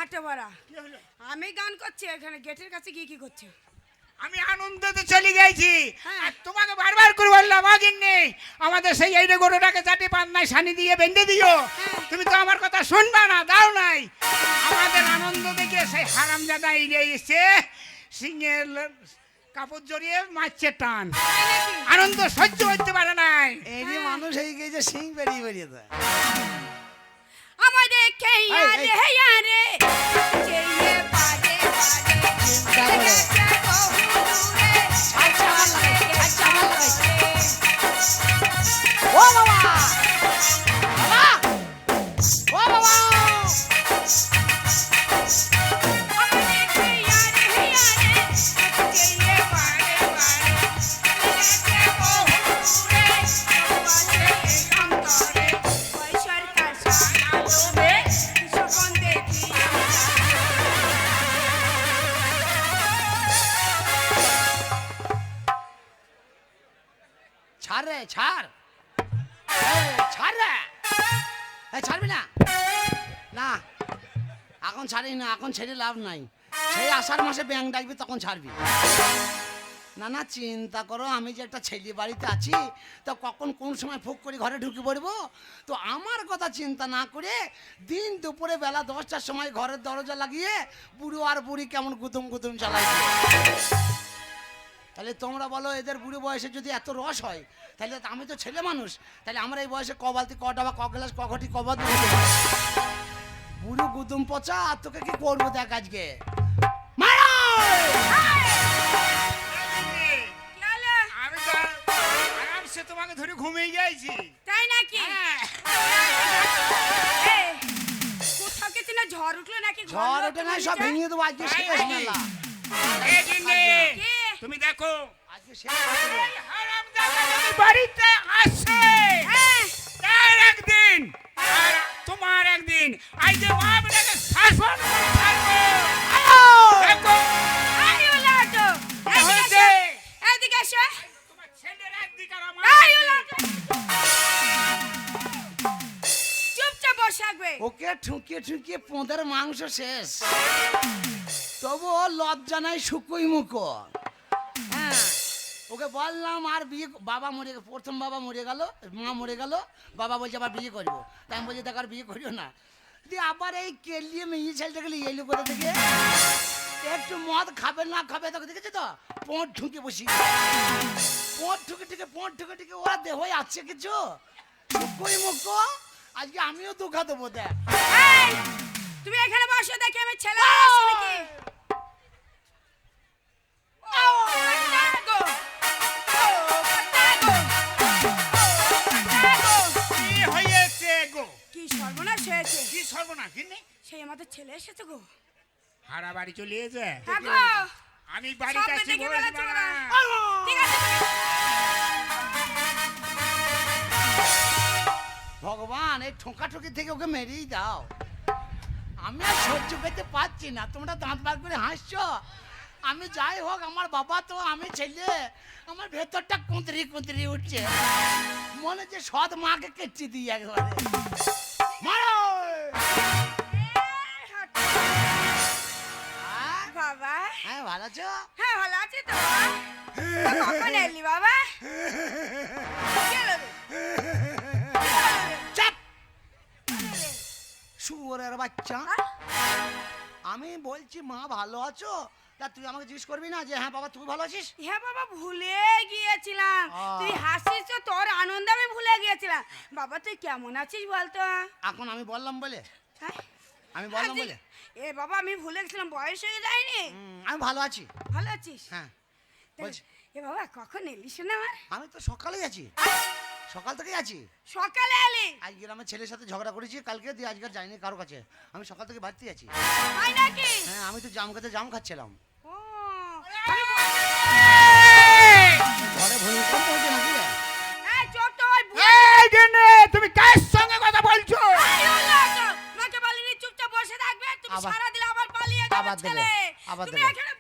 হাটে ভরা। আমি গান করছি এখানে গেটের কাছে গিয়ে কি করছো? আমি আনন্দতে চলে গেছি হ্যাঁ। আর তোমাকে বারবার করে বললাম আগিন নেই আমাদের সেই এইটা গরুটাকে চাটি পান্নায় সানি দিয়ে বেঁধে দিও। তুমি তো আমার কথা শুনবা না, দাও নাই। আমাদের আনন্দ দেখে সেই হারামজাদা এড়িয়ে এসছে, সিংহের কাপড় জড়িয়ে মারছে টান। আনন্দ সহ্য করতে পারে নাই। এই যে মানুষ হয়ে গেছে সিং বেরিয়ে বেরিয়ে দেয়। আমার দেখে আরে আরে চেয়ে পারে পারে ও বাবা বাবা ও বাবা ছাড় রে ছাড় ছাড় রে ছাড়বি না না এখন ছাড়ি না, এখন ছেড়ে লাভ নাই। সেই আষাঢ় মাসে ব্যাংক ডাকবি তখন ছাড়বি। না না চিন্তা করো, আমি যে একটা ছেলে বাড়িতে আছি তো কখন কোন সময় ফুক করে ঘরে ঢুকে পড়বো, তো আমার কথা চিন্তা না করে দিন দুপুরে বেলা 10টার সময় ঘরের দরজা লাগিয়ে বুড়ো আর বুড়ি কেমন গুদুম গুদুম চালাই। তাহলে তোমরা বলো এদের বুড়ো বয়সে যদি এত রস হয় তাহলে আমি তো ছেলে মানুষ, তাহলে আমরা এই বয়সে কবালতি কটা বা ক গ্লাস ক ঘটি কবাদ বুড়ো গুদুম পচা। আর তোকে কি করবো দেখ আজকে মারো। আমি তো আরামসে তোমাকে ধরে ঘুমিয়ে গেছি। তাই নাকি? কোথাও কিছু না ঝড় উঠলো নাকি? ঝড় ওঠে না, সব ভেঙে দেবো আজকে শেষ মেলা। তুমি দেখো আজকে শেষ মেলা। বাড়িতে আসে তার একদিন আর তোমার একদিন আজ যে আপনাকে শাসন করবো। দেখো হয়েছে এদিকে এসে তোমার ছেলের একদিক আর আমার চুপচাপ বসে থাকবে। ওকে ঠুকিয়ে ঠুকিয়ে পোঁদের মাংস শেষ, তবুও লজ্জা নাই শুকুই মুখো। হ্যাঁ ওকে বললাম আর বিয়ে, বাবা মরে প্রথম বাবা মরে গেল, মা মরে গেল, বাবা বলছে আবার বিয়ে করবো, তাই আমি বলছি দেখ আর বিয়ে করিও না। দিয়ে আবার এই কেলিয়ে মেয়ে ছেলেটাকে নিয়ে এলো কোথা থেকে, একটু মদ খাবে না খাবে তোকে দেখেছি তো পোঁট ঠুকে বসি, পোঁট ঠুকে ঠুকে পোঁট ঠুকে ঠুকে ওরা দেহ আছে কিছু শুকুই মুখো। আজকে আমিও দুঃখা দেবো দেখ। তুমি এখানে বসে দেখি আমি ছেলে আসি নাকি? কি হয়েছে গো? কি সর্বনাশ হয়েছে? কি সর্বনাশ? কিনে সেই আমাদের ছেলে এসেছে গো। হারা বাড়ি চলে এসে হ্যাঁ গো। আমি বাড়িতে সামনে আছি দিকে বসে বেরোচ্ছে না। না। ঠিক আছে ভগবান এই ঠোকাঠুকি থেকে ওকে মেরেই দাও, আমি আর সহ্য করতে পারছি না। তোমরা দাঁত বার করে হাসছো, আমি যাই হোক আমার বাবা তো, আমি ছেলে, আমার ভেতরটা কুঁদরি কুঁদরি উঠছে, মনে হচ্ছে সৎ মাকে কেটে দিই একবারে। মারো বাবা। হ্যাঁ ভালো আছো? হ্যাঁ ভালো আছি তো। কখন এলি বাবা? কি হলো রে? চাপ শুয়োরের বাচ্চা। আমি বলছি মা ভালো আছো, তা তুই আমাকে জিজ্ঞেস করবি না যে হ্যাঁ বাবা তুই ভালো আছিস? হ্যাঁ বাবা ভুলে গিয়েছিলাম। তুই হাসিস তো, তোর আনন্দ আমি ভুলে গিয়েছিলাম। বাবা তুই কেমন আছিস বলতো? এখন আমি বললাম বলে, হ্যাঁ? আমি বললাম বলে এ বাবা আমি ভুলে গেছিলাম, বয়স হয়ে যায়নি? আমি ভালো আছি। ভালো আছিস? হ্যাঁ বলছি এ বাবা কখন এলিস না? আমার আমি তো সকালেই আছি, সকাল থেকেই আছি। সকালে এলি? আজকে আমার ছেলের সাথে ঝগড়া করেছি কালকে, দিয়ে আজকে যাইনি কারো কাছে, আমি সকাল থেকে বাড়িতেই আছি। তাই নাকি? হ্যাঁ আমি তো জাম খেতে জাম খাচ্ছিলাম। ও ঘরে ভূমিকম্প হচ্ছে নাকি রে? এই চোখ তো ওই এই জেনে তুমি কার সঙ্গে কথা বলছো? তোমাকে বলিনি চুপচাপ বসে থাকবে, তুমি আবার- সারা দিন আবার পালিয়ে যাবে আবার দেবে ছেলে। আবার তুমি দেবে। এখানে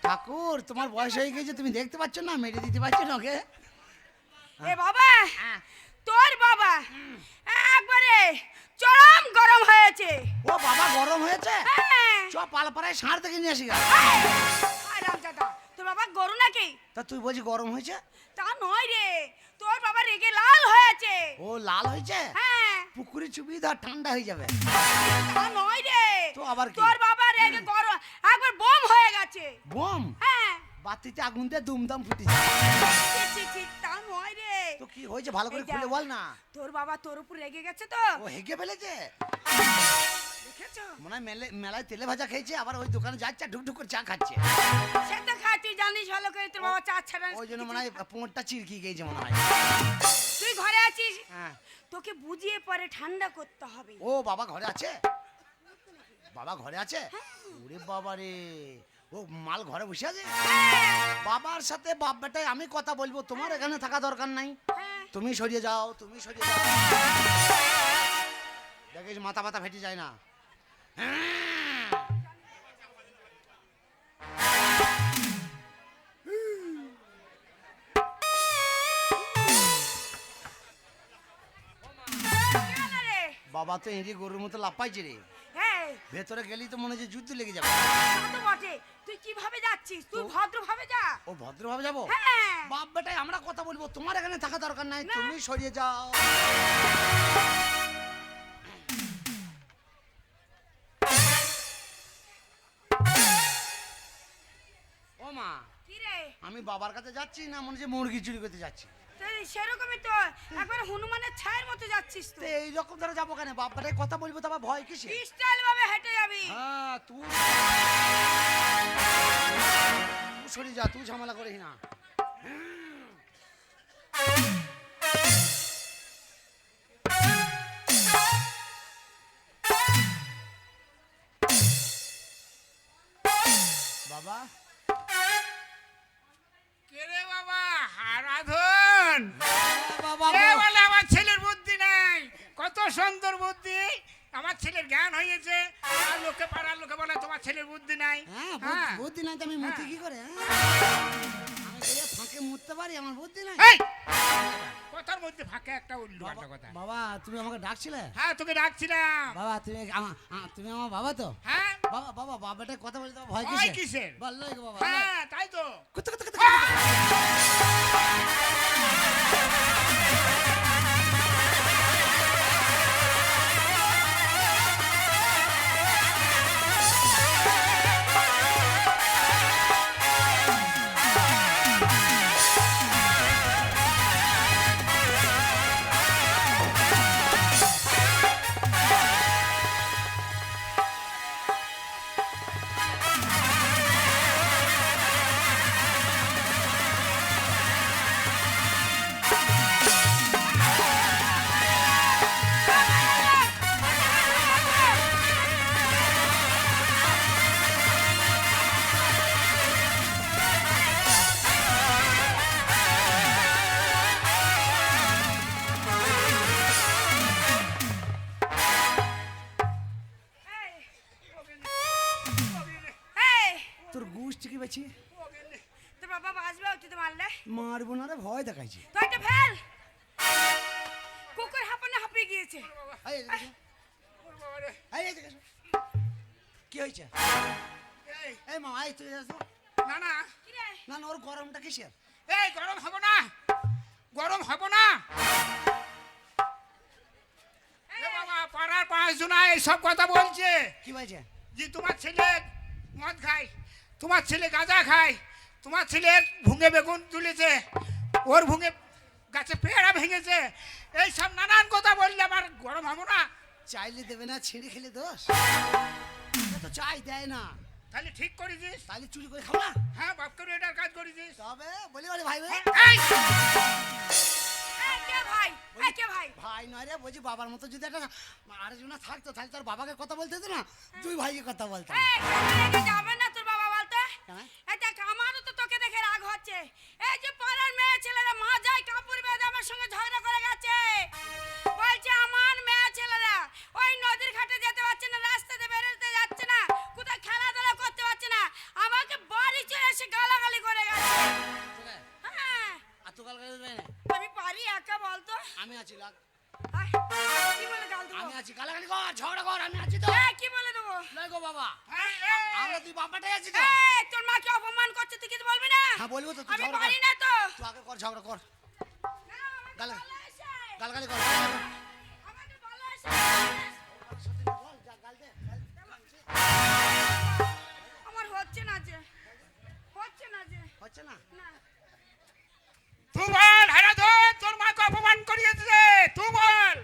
ঠাকুর তোমার বয়স হয়ে গেছে, তুমি দেখতে পাচ্ছ না মেরে দিতে পারছো না ওকে? এ বাবা তোর বাবা একবারে চরম গরম হয়েছে। ও বাবা গরম হয়েছে? হ্যাঁ। চ পালপাড়ায় ষাঁড় থেকে নিয়ে আসি গা। হারামজাদা, তোর বাবা গরু নাকি? তা তুই বলছি গরম হয়েছে? তা নয় রে, তোর বাবা রেগে লাল হয়েছে। ও লাল হয়েছে? হ্যাঁ। পুকুরে চুবিয়ে ধর ঠান্ডা হয়ে যাবে। তা নয় রে, তো আবার কি? তোর বাবা রেগে গরম একবার বোম হয়ে গেছে। বোম? হ্যাঁ। বাতিতে আগুন দিয়ে দুমদাম ফুটেছে। ছি, ছি, ছি, তা নয় রে। তো কি হয়েছে ভালো করে এই খুলে দেখ, বল না। তোর বাবা তোর উপর রেগে গেছে তো। ও হেগে ফেলেছে? দেখেছো? মনে হয় মেলায় তেলে ভাজা খেয়েছে, আবার ওই দোকানে যাচ্ছে আর ঢুক করে চা খাচ্ছে। সে তো খাই, তুই জানিস ভালো করে তোর বাবা চা ছাড়া ওই জন্য মনে হয় পোঁটটা চিরকি গেছে মনে হয়। তুই ঘরে আছিস, হ্যাঁ। তোকে বুঝিয়ে পরে ঠান্ডা করতে হবে। ও বাবা ঘরে আছে? বাবা ঘরে আছে? ওরে বাবা রে, ও মাল ঘরে বসে আছে? বাবার সাথে বাপ বেটায় আমি কথা বলবো, তোমার এখানে থাকা দরকার নাই। হ্যাঁ। তুমি সরিয়ে যাও, তুমি সরিয়ে যাও। দেখিস মাথা মাথা ফেটে যায় না। কেন রে? বাবা তো এঁড়ি গরুর মতো লাফাইছে রে। হ্যাঁ, ভেতরে গেলেই তো মনে হচ্ছে যুদ্ধ লেগে যাবে। তা তো বটে। তুই কিভাবে যাচ্ছিস? তুই ভদ্রভাবে যা। ও ভদ্রভাবে যাবো? হ্যাঁ। বাপ বেটাই আমরা কথা বলবো, তোমার এখানে থাকা দরকার নাই, না। তুমি সরিয়ে যাও। ও মা, কি রে? আমি বাবার কাছে যাচ্ছি না মনে হচ্ছে মুরগি চুরি করতে যাচ্ছি? তুই সেরকমই তো, একবার হনুমানের ছায়ের মতো যাচ্ছিস তো তুই। এইরকম ধরে যাবো কেন? বাপ বেটাই কথা বলবো তো আবার ভয় কিসে? স্টাইল ভাবে হেঁটে যাবি। হ্যাঁ তুই সরে যা, তুই ঝামেলা করিস না। বাবা কে রে বাবা? হারাধন। বাবা কে বলে আমার ছেলের বুদ্ধি নাই? কত সুন্দর বুদ্ধি! আমার ছেলের জ্ঞান হয়েছে, আর লোকে পাড়ার লোকে বলে তোমার ছেলের বুদ্ধি নাই। হ্যাঁ হ্যাঁ। বুদ্ধি নাই তো আমি মুতি হ্যাঁ। কি করে? আমি গেলে ফাঁকে মুততে পারি, আমার বুদ্ধি নাই। এই! কথার মধ্যে ফাঁকে একটা উল্টো পাল্টা কথা। বাবা তুমি আমাকে ডাকছিলে? হ্যাঁ, তোকে ডাকছিলাম। বাবা তুমি আমার বাবা তো? হ্যাঁ, বাবা বাবা বাবাটা কথা বলতে তোমার ভয় ভয় কিসের? কিসের? বললো গো বাবা। হ্যাঁ, তাই তো। কুত্তা কুত্তা কুত্তা। এই, তোর গুষ্টি কি বেছি? তোর বাবা বাঁচবে ওই তুই তো মারলে? মারবো না রে, ভয় দেখাইছে। তুই একটা ফেল। কুকুর হাঁপানো হাঁপিয়ে গিয়েছে। এই এদিকে এসো। এই এদিকে এসো। কি হয়েছে? এই, এই মা এই তুই এসো। না না, কি রে? না না, ওর গরমটা কিসের? এই গরম হব না, গরম হব না। এ বাবা, পাড়ার 5 জনা এইসব কথা বলছে কি বলছে? যে তোমার ছেলে মদ খায়, তোমার ছেলে গাঁজা খায়, তোমার ছেলে ভুঙে বেগুন তুলেছে, ওর ভুঙে গাছে পেয়ারা ভেঙেছে, এই সব নানান কথা বললে আমার গরম হবো না? চাইলে দেবে না, ছিঁড়ে খেলে দোষ। এটা তো চাই দেয় না, তাহলে ঠিক করেছিস? তাইলে চুরি করে খাও না। হ্যাঁ, বাপ করে এটার কাজ করেছিস। তবে বলি বলে ভাই ভাই এই! এই, কে ভাই? এই, কে ভাই? ভাই নয় রে, বলছি বাবার মতো যদি একটা আরেকজন থাকতো তাহলে তোর বাবাকে কথা বলতে হতো না, দুই ভাইকে কথা বলতাম। এই, কেন রেগে যাবে না তোর বাবা বলতে? কেন? এই দেখ, আমারও তো তোকে দেখে রাগ হচ্ছে। এই যে পাড়ার মেয়ে ছেলেরা মা যায় কাপড় বেঁধে আমার সঙ্গে ঝগড়া করে গেছে। বলছে আমার মেয়ে ছেলেরা ওই নদীর ঘাটে যেতে পারছে না, রাস্তাতে বেরোতে যাচ্ছে না, কোথাও খেলাধুলা করতে পারছে না, আমাকে বাড়ি চলে এসে গালাগালি করে গেছে। তোকে হ্যাঁ, আর তো কালকে দেবে না। আমি পারি একা বলতো? আমি আছি লাগ। আয়, কি বলে গাল দেবো। আমি আছি, গালাগালি কর, ঝগড়া কর, আমি আছি তো। এই, কি বলে দেবো? লয় গো বাবা, এই, এই, আমরা তুই বাবাটাই আছি তো। এই, তোর মাকে অপমান করছে, তুই কিছু বলবি না? হ্যাঁ বলবো তো, তুই আমি ঝগড়া পারি কর, না তো। তুই আগে কর, ঝগড়া কর, না, আমাকে গালা- বলা আছে। গালাগালি কর। আমাকে বলা আছে। আমার হচ্ছে না যে, হচ্ছে না যে। হচ্ছে না? না। তুই বল হারাধন, তোর মাকে অপমান করিয়েছে, তুই বল।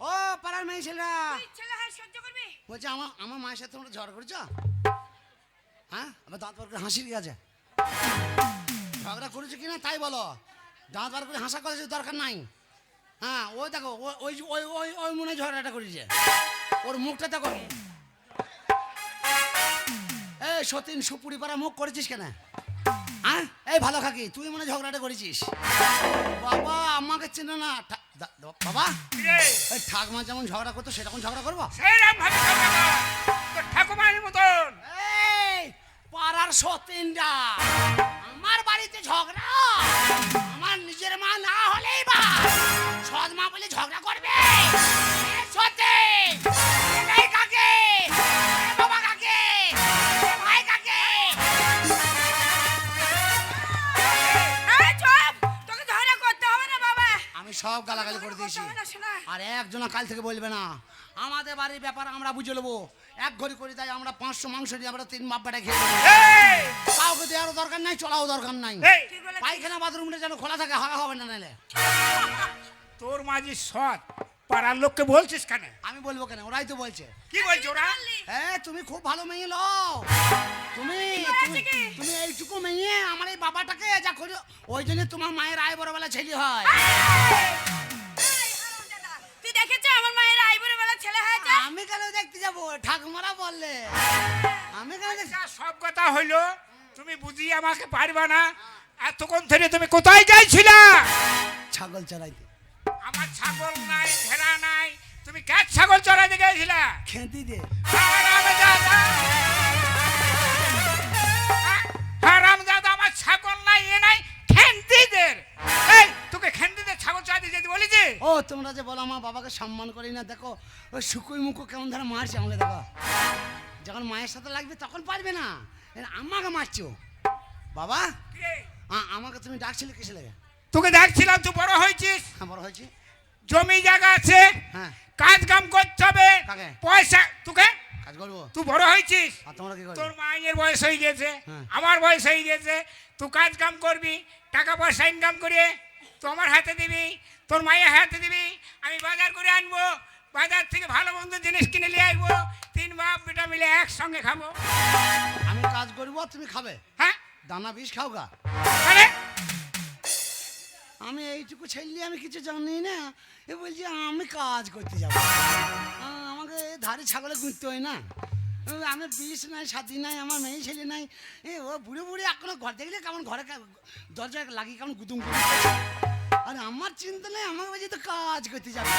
ও পাড়ার মেয়ে ছেলেরা, তুই ছেলে হয় সহ্য করবি? বলছে আমার মায়ের সাথে তোমরা ঝগড়া করছো? হ্যাঁ, আমার দাঁত বার করে হাসির কি আছে? ঝগড়া করেছো কিনা তাই বলো। দাঁত বার করে হাসা করার দরকার নাই। হ্যাঁ, ওই দেখো, ওই ওই ওই ওই মনে হয় ঝগড়াটা করেছে, ওর মুখটা দেখো। এই সতীন সুপুরি পাড়া মুখ করেছিস কেন? হ্যাঁ, এই ভালো খাকি, তুই মনে হয় ঝগড়াটা করেছিস। বাবা আমাকে চেনে না। বাবা, কিরে, এই ঠাকমা যেমন ঝগড়া করতো সেরকম ঝগড়া করবো? সেইরকম ভাবে ঝগড়া কর, তোর ঠাকুমার মতন। এই পাড়ার সতীনরা, আমার বাড়িতে ঝগড়া, আমার নিজের মা না হলেই বা সৎ মা বলে ঝগড়া করবে? এ সতীন, এই কাকে, এ বাবা কাকে, এ ভাই কাকে? এই চুপ! তোকে ঝগড়া করতে হবে না বাবা। আমি সব গালাগালি করে দিয়েছি, করতে হবে না, শোনা। আর একজনা কাল থেকে বলবে না। আমাদের বাড়ির ব্যাপার আমরা বুঝে নেবো। এক ঘড়ি করে তাই আমরা 500 মাংস দিয়ে আমরা 3 বাপ বেটা খেয়ে নেবো। এই, কাউকে দেওয়ারও দরকার নাই, চলাও দরকার নাই। এই, ঠিক বলেছিস। পায়খানা বাথরুমটা যেন খোলা থাকে, হাগা হবে না নাহলে। তোর মাঝি সৎ, পাড়ার লোককে বলছিস কেন? আমি বলবো কেন, ওরাই তো বলছে। কি বলছো ওরা? তুমি খুব ভালো মেয়ে লও। তুমি তুমি তুমি এইটুকু মেয়ে আমার এই বাবাটাকে যা করি, ওই জন্য তোমার মায়ের আয় বড়বেলা ছেলে হয়। এই, হারামজাদা, তুই দেখেছ আমার মায়ের আইবুড়ো বেলা ছেলে হয়েছে? আমি কেন দেখতে যাবো, ঠাকুমারা বললে। আমি কেন দেখতে? আচ্ছা, সব কথা হইলো, তুমি বুঝিয়ে আমাকে পারবা না। এতক্ষণ ধরে তুমি কোথায় যাইছিলা? ছাগল চড়াইতে। আমার ছাগল নাই, ভেড়া নাই, তুমি কার ছাগল চড়াইতে গেছিলা? খেতে দে। হারামজাদা, হারামজাদা, আমার ছাগল নাই, এ নাই, খেন্তিদের। এই, তোকে খেন্তিদের ছাগল চড়াইতে যেতে বলেছি? ও তোমরা যে বলো আমার বাবাকে সম্মান করি না, দেখো ওই শুকুই মুখো কেমন ধরে মারছে আমাকে, দেখো যখন মায়ের সাথে লাগবে তখন পারবে না, আমাকে মারছো। বাবা, কে? আমাকে তুমি ডাকছিলে কিসে লাগে? তোকে দেখছিলাম, তুই বড় হয়েছিস, হ্যাঁ বড় হয়েছে। জমি জায়গা আছে, হ্যাঁ, কাজ কাম করতে হবে, কাকে? পয়সা, তোকে, কাজ করবো। তুই বড় হয়েছিস, আর তোমরা কি করবে? তোর মায়ের বয়স হয়ে গেছে, হ্যাঁ। আমার বয়স হয়ে গেছে, তুই কাজ কাম করবি, টাকা পয়সা ইনকাম করে তুই আমার হাতে দিবি, তোর মায়ের হাতে দিবি, আমি বাজার করে আনবো, বাজার থেকে ভালো মন্দ জিনিস কিনে নিয়ে আসবো, 3 বাপ বেটা মিলে একসঙ্গে খাবো। আমি কাজ করবো, তুমি খাবে, হ্যাঁ, দানা বিষ খাও গা। মানে আমি এইটুকু ছেলে, আমি কিছু জানি না, এ বলছি আমি কাজ করতে যাবো। আমাকে ধারে ছাগলে গুঁততে হয় না, আমি বিষ নাই, সাথী নাই, আমার মেয়ে ছেলে নাই। ও বুড়ো বুড়ি এখনো ঘর দেখলে কেমন ঘরে দরজা লাগিয়ে কেমন গুদুম গুদুম করছে। আর আমার চিন্তা নেই, আমাকে বলছি তো কাজ করতে যাবে,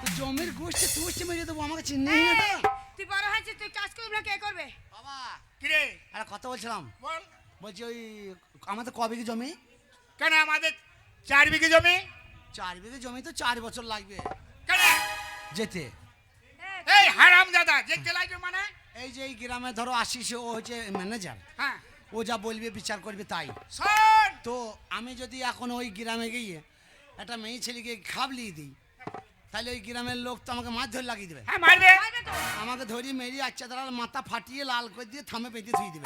তো জমির গোষ্ঠী তুষ্টি মেরে দেবো, আমাকে চিন্তা না তো। তুই বড় হয়েছিস, তুই কাজ করবি না, কে করবে? বাবা, কিরে একটা কথা বলছিলাম, বল, বলছি ওই আমাদের ক বিঘে জমি? কেন আমাদের 4 বিঘে জমি? 4 বিঘে জমি তো 4 বছর লাগবে কেন? যেতে। এই হারামজাদা, যেতে লাগবে মানে? এই যে এই গ্রামে ধরো আশিস, ও হচ্ছে ম্যানেজার, হ্যাঁ, ও যা বলবে বিচার করবে তাই। শোন, তো আমি যদি এখন ওই গ্রামে গিয়ে একটা মেয়ে ছেলেকে খাবলিয়ে দিই, তাহলে ওই গ্রামের লোক তো আমাকে মাছ ধরে লাগিয়ে দেবে। হ্যাঁ মারবে, পারবে তো? আমাকে ধরিয়ে মেরিয়ে আচ্ছা তারা মাথা ফাটিয়ে লাল করে দিয়ে থামে পেতে ধুয়ে দেবে,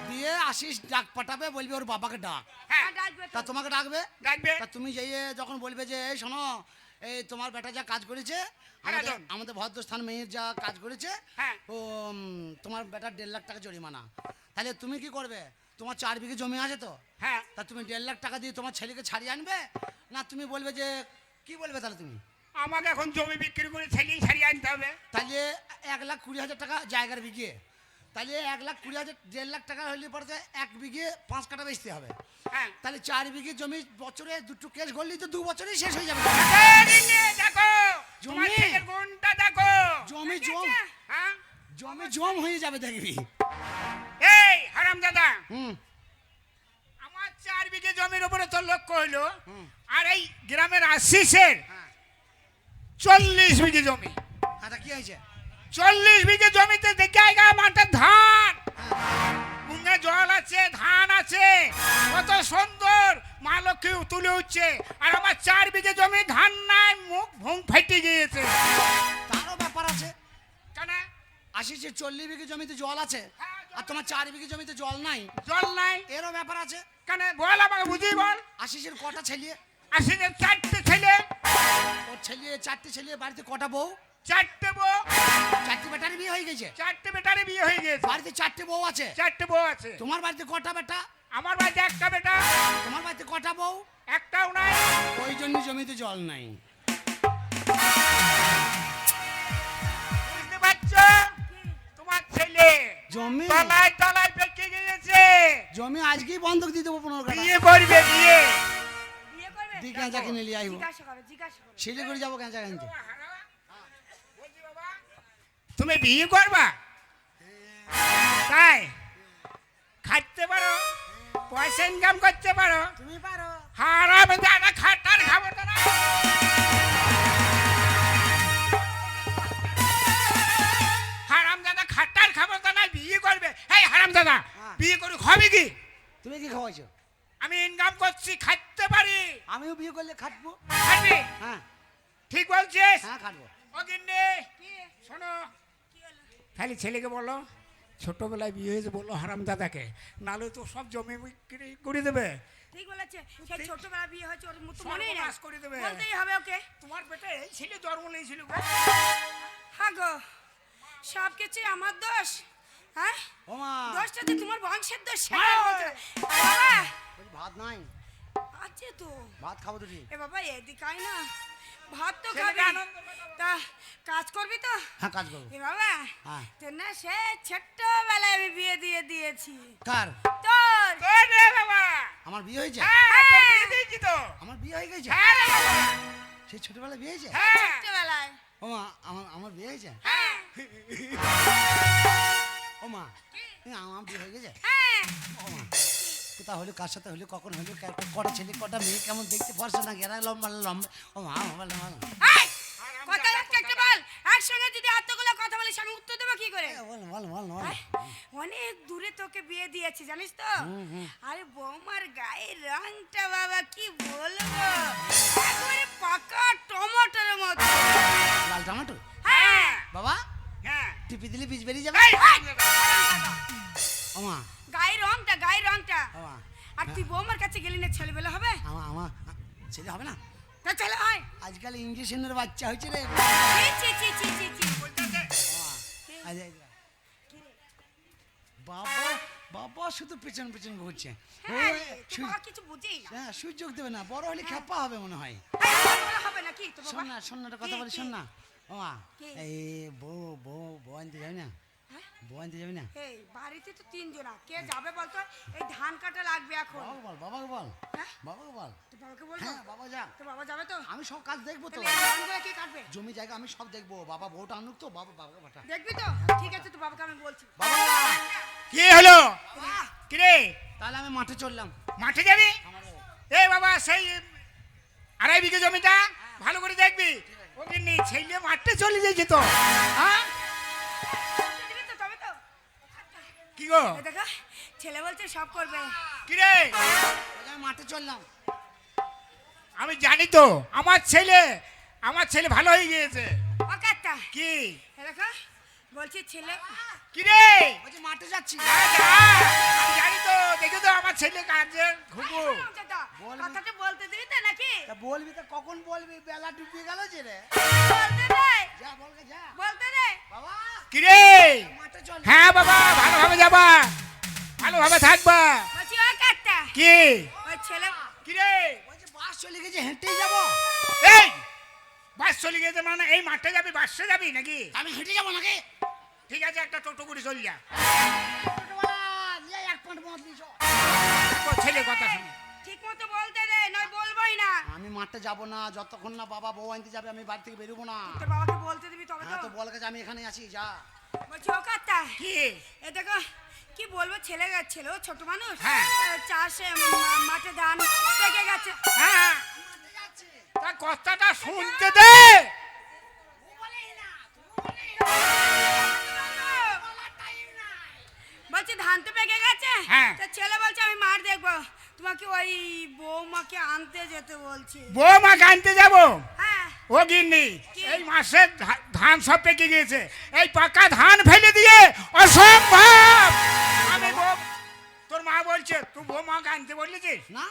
দিয়ে আশিস ডাক পাঠাবে, বলবে ওর বাবাকে ডাক। হ্যাঁ, হ্যাঁ, ডাকবে তা তো। তোমাকে ডাকবে, ডাকবে, তা তুমি যেয়ে যখন বলবে যে এই শোনো, এই তোমার বেটা যা কাজ করেছে, হ্যাঁ, আমাদের একদম। আমাদের ভদ্রস্থান মেয়ের যা কাজ করেছে, হ্যাঁ। ও তোমার বেটার 1.5 লাখ টাকা জরিমানা। তাহলে তুমি কি করবে? তোমার 4 বিঘে জমি আছে তো, হ্যাঁ, তা তুমি 1.5 লাখ টাকা দিয়ে তোমার ছেলেকে ছাড়িয়ে আনবে, না তুমি বলবে যে কি বলবে তাহলে তুমি? আমাকে এখন জমি বিক্রি করে ছেলেই ছাড়িয়ে আনতে হবে। তাহলে 1,20,000 টাকা জায়গার বিঘে, তাহলে 1,20,000 1.5 লাখ টাকা হলে পরে তো 1 বিঘে 5 কাঠা বেচতে হবে। হ্যাঁ, তাহলে 4 বিঘে জমি বছরে 2টো কেস করলেই তো 2 বছরেই শেষ হয়ে যাবে। এই নে, দেখো তোমার জমি। ছেলের গুণটা দেখো। জমি জম, হ্যাঁ, জমি জম হয়ে যাবে দেখবি। এই হারামজাদা, হুম, আমার 4 বিঘে জমির উপরে তোর লক্ষ্য হইলো, হুম। আর এই গ্রামের আশিসের হ্যাঁ। 40 বিঘে জমি। আচ্ছা কি হয়েছে? 40 বিঘে জমিতে দেখে আইগা মাঠে ধান, মুঙ্গে জল আছে, ধান আছে, কত সুন্দর মা লক্ষ্মী তুলে উঠছে। আর আমার 4 বিঘে জমি ধান নাই, মুখ ভুং ফেটে গিয়েছে। তারও ব্যাপার আছে। কেন? আশিসের 40 বিঘে জমিতে জল আছে আর তোমার 4 বিঘে জমিতে জল নাই, জল নাই এরও ব্যাপার আছে। কেন বল, আমাকে বুঝিয়ে বল। আশিসের কটা ছেলে? আসিনে 4টে ছেলে। ওর ছেলে 4টে ছেলে, বাড়িতে কটা বউ? 4টে বউ। 4টে বেটার বিয়ে হয়ে গেছে? 4টে বেটারে বিয়ে হয়ে গেছে। বাড়িতে 4টে বউ আছে? 4টে বউ আছে। তোমার বাড়িতে কটা বেটা? আমার বাড়িতে একটা বেটা। তোমার বাড়িতে কটা বউ? একটাও নাই। ওই জন্য জমিতে জল নাই। বুঝতে পারছো? তোমার ছেলে জমি তলায় তলায় পেকে গিয়েছে। জমি আজকেই বন্ধক দিয়ে দেবো 15 কাঠা। বিয়ে করবে, বিয়ে। বিয়ে করবে? দি গাঁজা কিনে নিয়ে আইবো। জিজ্ঞাসা করো, জিজ্ঞাসা করো। শিলিগুড়ি যাবো গাঁজা কিনতে। তুমি বিয়ে করবা? তাই খাইতে পারো, পয়সা ইনকাম করতে পারো। তুমি পারো। হারাম দাদা, খাটার খাবো না। হারাম দাদা খাটার খাবো না, বিয়ে করবে। এই হারাম দাদা, হ্যাঁ। বিয়ে করে খাবি কি? তুমি কি খাওয়াইছো? আমি ইনকাম করছি, খাইতে পারি। আমিও বিয়ে করলে খাটবো। খাবি? হ্যাঁ ঠিক বলছিস। হ্যাঁ খাটবো। ও গিন্নি, কি? শোনো, কি হলো? খালি ছেলেকে বলো ছোটবেলায় বিয়ে হয়েছে, বলো হারাম দাদাকে, নাহলে তো সব জমি বিক্রি করে দেবে। ঠিক বলেছে, সেই ছোটবেলা বিয়ে হয়েছে, ওর মতো মনেই না। সর্বনাশ করে দেবে। বলতেই হবে ওকে। তোমার পেটে এই ছেলে জন্ম নিয়েছিল গো। হ্যাঁ গো, সব কিছু আমার দোষ। হ্যাঁ, ও মা, দোষটা তো তোমার বংশের দোষ। সেটা হ্যাঁ। বলছো। বাবা বলছি ভাত নাই, আছে তো। ভাত খাবো তো ঠিক। এ বাবা এদিকে আয় না, ভাত তো ছেলেকে খাবি, আনন্দ তা কাজ করবি তো? হ্যাঁ কাজ করবো। এ বাবা, হ্যাঁ। তোর না সে ছোট্টবেলায় আমি বিয়ে দিয়ে দিয়েছি কার? তোর। কই রে বাবা? আমার বিয়ে হয়েছে? হ্যাঁ, তোর বিয়ে দিয়েছি তো। আমার বিয়ে হয়ে গেছে? হ্যাঁ রে বাবা। সেই ছোটবেলায় বিয়ে হয়েছে? হ্যাঁ, ছোট্টবেলায়। ও মা, আমার বিয়ে হয়েছে? হ্যাঁ। ও মা, আমার বিয়ে হয়ে গেছে? হ্যাঁ, ও মা, কোথা হলো, কার সাথে হলো, কখন হলো, কটা ছেলে কটা মেয়ে, কেমন দেখতে, ফর্সা না গেরা, লম্বা লম্বা। ও মা, এই, কথা একটা বল। একসঙ্গে যদি এতগুলো কথা বলিস আমি উত্তর দেবো কি করে? বল বল বল বল। অনেক দূরে তোকে বিয়ে দিয়েছি জানিস তো। আরে বৌমার গায়ের রংটা বাবা কি বলবো, একেবারে পাকা টমেটোর মতো। লাল টমেটো? হ্যাঁ, বাবা হ্যাঁ। টিপি দিলে বীজ বেরিয়ে যাবে। এই, ও মা, গায়ের রংটা, গায়ের রংটা। ও মা, আর তুই বৌমার কাছে গেলি না, ছেলেবেলা হবে? আমার ছেলে হবে না? তা ছেলে হয়। আজকাল ইঞ্জেকশনের বাচ্চা হয়েছে রে। ছি ছি ছি ছি ছি ছি। বলতেছে, বাবা বাবা শুধু পেছন পেছন ঘুরছে। হ্যাঁ রে, তোর বাবা কিছু বুঝেই না। হ্যাঁ সুযোগ দেবে না, বড় হলে খেপা হবে মনে হয়। হ্যাঁ, বলা হবে না কি তোর শোন বাবা? না, শোন না, একটা কথা কি, বলি, কি? শোন না। ও মা, কি? এই বউ আনতে যাবি না? হ্যাঁ? বউ আনতে যাবি না? এই বাড়িতে তো তিনজনা, কে যাবে বলতো? এই ধান কাটা লাগবে এখন। বাবাকে বল। হ্যাঁ? বাবাকে বল। তোর বাবাকে বলবো? হ্যাঁ বাবা যা, তোর বাবা যাবে তো? আমি সব কাজ দেখবো তো। তাহলে এই ধানগুলো কে কাটবে? জমি জায়গা আমি সব দেখবো। বাবা বউটা আনুক তো, বাবাকে পাঠা। দেখবি তো? ঠিক আছে, তোর বাবাকে আমি বলছি। বাবা, কি হলো? কি রে, তাহলে আমি মাঠে চললাম। মাঠে যাবি? এই বাবা, সেই 2.5 বিঘে জমিটা ভালো করে দেখবি। ও গিন্নি, ছেলে মাঠে চলে যাচ্ছে তো। হ্যাঁ, দিবি তো তবে তো? কি গো? এই দেখো, ছেলে বলছে সব করবে। কি রে? আমি মাঠে চললাম। আমি জানি তো, আমার ছেলে ভালো হয়ে গিয়েছে। ও কাটটা, কি? এই দেখো, বলছি ছেলে। কি রে? বলছি মাঠে যাচ্ছি। আমি জানি তো, দেখে তো আমার ছেলে কাজে ঘুমো। বলবি। কথাটা বলতে দিবি তো নাকি? তা বলবি তো, কখন বলবি? বেলা ডুবিয়ে গেল যে রে। বলতে দে, যা বলকে যা। বলতে দে। বাবা কি রে? মাঠে চল। হ্যাঁ বাবা, ভালোভাবে যাবা, ভালোভাবে থাকবা। বলছি ও কাটটা, কি? ওই ছেলে। কি রে? বলছি বাস চলে গেছে, হেঁটেই যাবো। এই, বাস চলে গেছে মানে এই মাঠে যাবি, বাসে যাবি নাকি? আমি হেঁটে যাবো নাকি? ঠিক আছে, একটা টোটো করে চল যা। ছোটবেলা নিয়ে 1 পয়েন্ট মত দিছো। ছেলে কথা শুনে। ঠিক মতো বলতে দে, নয় বলবোই না। আমি মাঠে যাবো না যতক্ষণ না বাবা বউ আনতে যাবে, আমি বাড়ি থেকে বেরোবো না। তোর বাবাকে বলতে দিবি তবে হ্যাঁ তো। তো বল গেছে, আমি এখানে আছি, যা। বলছি ও কাটটা, কি? এ দেখো, কি বলবো, ছেলে ও ছোট মানুষ। হ্যাঁ। চাষে মাঠে ধান পেকে গেছে। হ্যাঁ, তা কথাটা শুনতে দে। ছেলে বলছে আমি মার দেখবো, তোমাকে ওই বৌমাকে আনতে যেতে বলছে। বৌমাকে আনতে যাব? হ্যাঁ। ও গিন্নি, কি? এই মাসে ধান সব পেকে গিয়েছে, এই পাকা ধান ফেলে দিয়ে অসম্ভব। আমি তোর মা বলছে তুই বৌমাকে আনতে বলেছিস? না,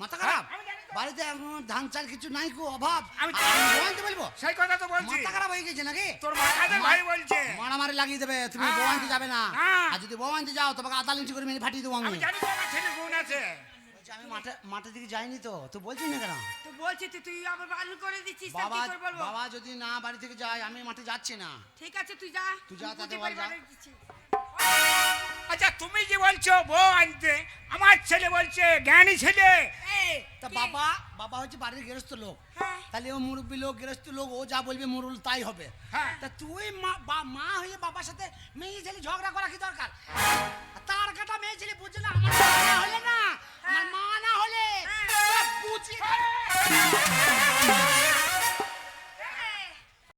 মাথা খারাপ। আমি জানি তো। বাড়িতে এখন ধান চাল কিছু নাই, কো অভাব। আমি বলতে বলবো সেই কথা তো বলছি। মাথা খারাপ হয়ে গেছে নাকি? তোর মা কাজে ভাই বলছে মারামারি লাগিয়ে দেবে, তুমি হ্যাঁ, বউ আনতে যাবে না। হ্যাঁ। আর যদি বউ আনতে যাও তোমাকে আদা লিঞ্চি করে মেরে ফাটিয়ে দেবো আমি আমি। জানি তো আমার ছেলে গুণ আছে। বলছি, আমি মাঠের দিকে যাইনি তো, তুই বলছিস না কেন? তো বলছি তুই আবার বারণ করে দিচ্ছিস, তা বাবা কি করে বলবো? বাবা যদি না বাড়ি থেকে যায়, আমি মাঠে যাচ্ছি না। ঠিক আছে তুই যা, তুই যা, আমি তাতে বুঝে বল, যা। পারি দিচ্ছি। আচ্ছা তুমি যে বলছো বউ আনতে, আমার ছেলে বলছে জ্ঞানী ছেলে। এই, তা কি? বাবা হচ্ছে বাড়ির গৃহস্থ লোক, হ্যাঁ। তাহলে ও মুরব্বী লোক, গৃহস্থ লোক, ও যা বলবে মুরুল তাই হবে। হ্যাঁ। তা তুই মা হয়ে বাবার সাথে মেয়ে ছেলে ঝগড়া করা কি দরকার? তার কাটা মেয়ে ছেলে বুঝে না